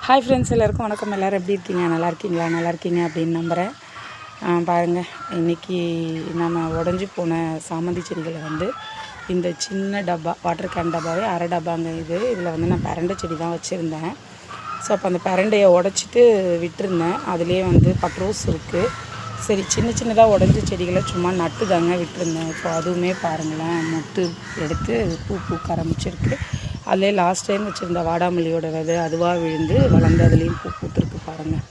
Hi friends, எல்லாருக்கும் வணக்கம். எல்லோரும் எப்படி இருக்கீங்க? நல்லா இருக்கீங்க அப்படின்னு நம்புகிறேன். பாருங்கள், இன்றைக்கி நம்ம உடஞ்சி போன சாமந்தி செடிகளை வந்து இந்த சின்ன டப்பா, வாட்டர் கேன் டப்பாவே அரை டப்பாங்க இதில் வந்து நான் பிரண்டை செடி தான் வச்சுருந்தேன். ஸோ அப்போ அந்த பிரண்டையை உடச்சிட்டு விட்டுருந்தேன். அதுலேயே வந்து பட்ரோஸ் இருக்குது. சரி, சின்ன சின்னதாக உடஞ்ச செடிகளை சும்மா நட்டு தாங்க விட்டுருந்தேன். இப்போ அதுவுமே பாருங்களேன், மொட்டு எடுத்து பூக்க ஆரம்பிச்சிருக்கு. அதிலே லாஸ்ட் டைம் வச்சுருந்த வாடாமல்லியோட விதை அதுவாக விழுந்து வளர்ந்து அதுலேயும் பூத்துருக்கு பாருங்கள்.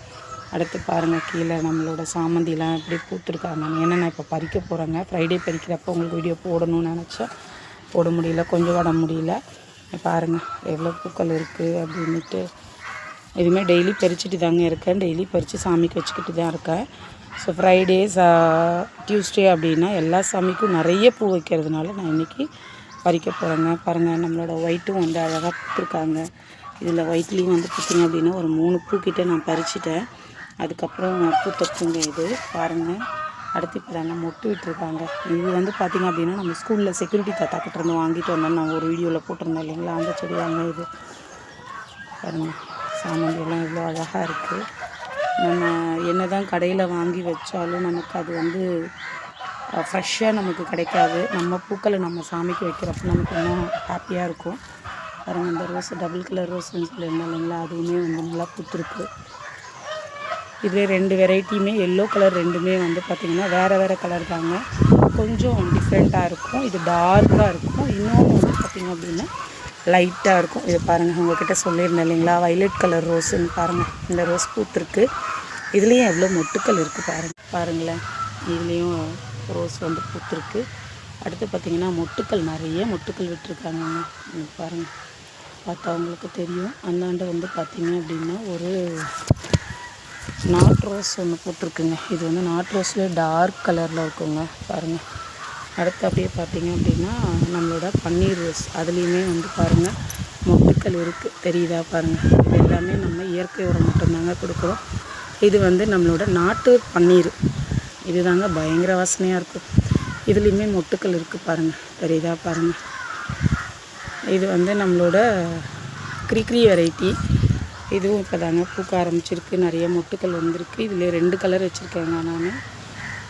அடுத்து பாருங்கள், கீழே நம்மளோட சாமந்திலாம் எப்படி பூத்துருக்காங்க. ஏன்னா நான் இப்போ பறிக்க போகிறேங்க. ஃப்ரைடே பறிக்கிறப்போ உங்களுக்கு வீடியோ போடணும்னு நினச்சேன், போட முடியல, கொஞ்சம் வட முடியல. பாருங்கள் எவ்வளோ பூக்கள் இருக்குது அப்படின்ட்டு. இதுவுமே டெய்லி பறிச்சுட்டு தாங்க இருக்கேன். டெய்லி பறித்து சாமிக்கு வச்சுக்கிட்டு தான் இருக்கேன். ஸோ ஃப்ரைடே டியூஸ்டே அப்படின்னா எல்லா சாமிக்கும் நிறைய பூ வைக்கிறதுனால நான் இன்றைக்கி பறிக்க போகிறேங்க. பாருங்கள், நம்மளோட ஒயிட்டும் வந்து அழகாக பூத்துருக்காங்க. இதில் ஒயிட்லேயும் வந்து பார்த்திங்க அப்படின்னா ஒரு 3 பூக்கிட்ட நான் பறிச்சிட்டேன். அதுக்கப்புறம் பூத்தப்புங்க இது பாருங்கள். அடுத்து இப்போ தாங்க மொட்டு விட்டுருக்காங்க. இது வந்து பார்த்திங்க அப்படின்னா நம்ம ஸ்கூலில் செக்யூரிட்டி தாத்தா கிட்டேருந்து வாங்கிட்டு வந்தோம். நான் ஒரு வீடியோவில் போட்டிருந்தேன் இல்லைங்களா, அந்த செடி தாங்க இது. பாருங்கள், சாமந்தியெல்லாம் எவ்வளோ அழகாக இருக்குது. நம்ம என்ன தான் கடையில் வாங்கி வச்சாலும் நமக்கு அது வந்து ஃப்ரெஷ்ஷாக நமக்கு கிடைக்காது. நம்ம பூக்களை நம்ம சாமிக்கு வைக்கிறப்ப நமக்கு இன்னும் ஹாப்பியாக இருக்கும். பாருங்கள், இந்த ரோஸ் டபுள் கலர் ரோஸ்ன்னு சொல்லியிருந்தோம் இல்லைங்களா, அதுவுமே வந்து நல்லா பூத்துருக்கு. இதுவே 2 வெரைட்டியுமே எல்லோ கலர் ரெண்டுமே வந்து பார்த்திங்கன்னா வேறு கலர் தாங்க. கொஞ்சம் டிஃப்ரெண்ட்டாக இருக்கும். இது டார்க்காக இருக்கும். இன்னொன்று வந்து பார்த்திங்க அப்படின்னா லைட்டாக இருக்கும். இது பாருங்கள், உங்கள்கிட்ட சொல்லியிருந்தேன் இல்லைங்களா, வைலட் கலர் ரோஸுன்னு. பாருங்கள், இந்த ரோஸ் பூத்துருக்கு. இதுலேயும் எவ்வளோ மொட்டுக்கள் இருக்குது பாருங்களேன். இதுலேயும் ரோஸ் வந்து பூத்துருக்கு. அடுத்து பார்த்திங்கன்னா நிறைய மொட்டுக்கள் விட்டுருக்காங்க. பாருங்கள், பார்த்தா அவங்களுக்கு தெரியும். அந்தாண்ட வந்து பார்த்திங்க அப்படின்னா ஒரு நாட் ரோஸ் ஒன்று பூத்துருக்குங்க. இது வந்து நாட் ரோஸ்லேயே டார்க் கலரில் இருக்குங்க. பாருங்கள். அடுத்து அப்படியே பார்த்திங்க அப்படின்னா நம்மளோட பன்னீர் ரோஸ், அதுலேயுமே வந்து பாருங்கள் மொட்டுக்கள் இருக்குது. தெரியுதா பாருங்கள். இது எல்லாமே நம்ம இயற்கை உரம் மட்டும்தாங்க கொடுக்குறோம். இது வந்து நம்மளோட நாட்டு பன்னீர். இது தாங்க பயங்கர வாசனையாக இருக்கும். இதுலேயுமே மொட்டுக்கள் இருக்குது பாருங்கள். தெரியுதா பாருங்கள். இது வந்து நம்மளோட கிரிக்ரி வெரைட்டி. இதுவும் இப்போ தாங்க பூக்க ஆரம்பிச்சிருக்கு. நிறைய மொட்டுக்கள் வந்திருக்கு. இதில் 2 கலர் வச்சுருக்கேங்க நான்.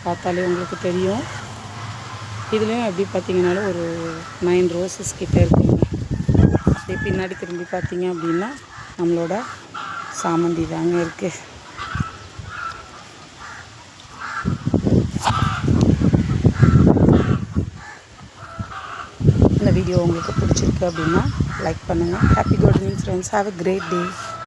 பார்த்தாலே உங்களுக்கு தெரியும். இதுலேயும் எப்படி பார்த்திங்கனாலும் ஒரு 9 ரோசஸ் கிட்டே இருக்குங்க. அப்படியே பின்னாடி திரும்பி பார்த்திங்க அப்படின்னா நம்மளோட சாமந்தி தாங்க இருக்குது. இந்த வீடியோ உங்களுக்கு பிடிச்சிருக்கு அப்படின்னா லைக் பண்ணுங்கள். Happy gardening friends. Have a great day.